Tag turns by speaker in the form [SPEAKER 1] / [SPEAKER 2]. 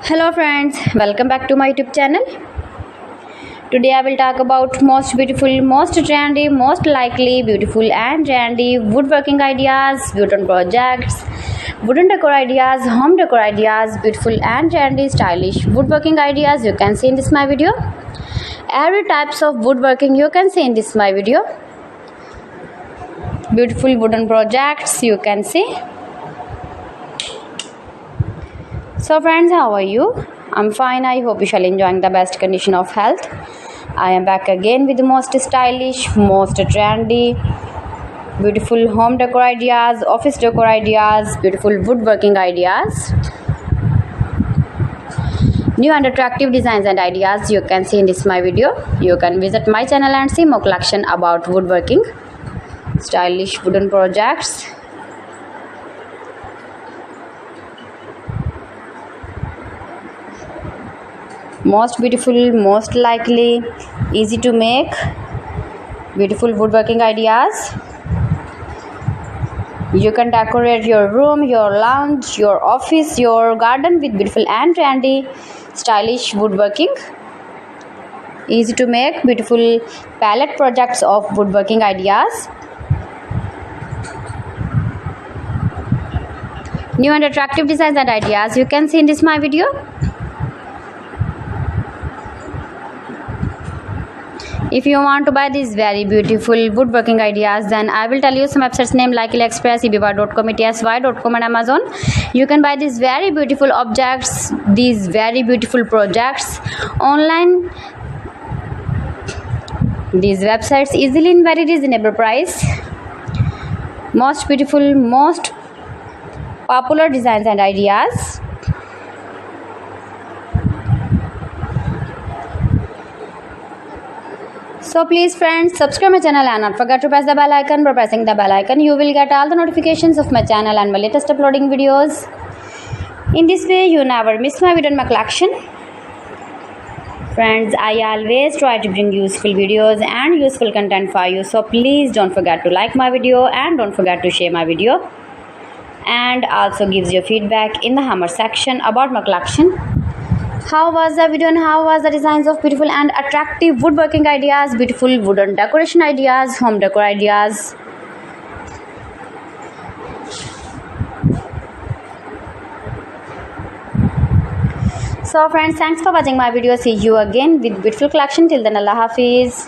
[SPEAKER 1] Hello friends, welcome back to my YouTube channel. Today I will talk about most beautiful, most trendy, most likely beautiful and trendy woodworking ideas, wooden projects, wooden decor ideas, home decor ideas, beautiful and trendy stylish woodworking ideas you can see in this my video. Every types of woodworking you can see in this my video. Beautiful wooden projects you can see. So friends, how are you? I'm fine. I hope you shall enjoying the best condition of health. I am back again with the most stylish, most trendy, beautiful home decor ideas, office decor ideas, beautiful woodworking ideas, new and attractive designs and ideas you can see in this my video. You can visit my channel and see more collection about woodworking, stylish wooden projects. Most beautiful, most likely, easy to make, beautiful woodworking ideas. You can decorate your room, your lounge, your office, your garden with beautiful and trendy, stylish woodworking. Easy to make, beautiful palette projects of woodworking ideas. New and attractive designs and ideas you can see in this my video. If you want to buy these very beautiful woodworking ideas, then I will tell you some websites name like AliExpress, eBay.com, ETSY.com and Amazon. You can buy these very beautiful objects, these very beautiful projects online. These websites easily in very reasonable price. Most beautiful, most popular designs and ideas. So please friends, subscribe my channel and not forget to press the bell icon. By pressing the bell icon, you will get all the notifications of my channel and my latest uploading videos. In this way, you never miss my video in my collection. Friends, I always try to bring useful videos and useful content for you. So please don't forget to like my video and don't forget to share my video. And also gives your feedback in the hammer section about my collection. How was the video and how was the designs of beautiful and attractive woodworking ideas, beautiful wooden decoration ideas, home decor ideas. So friends, thanks for watching my video. See you again with beautiful collection. Till then, Allah Hafiz.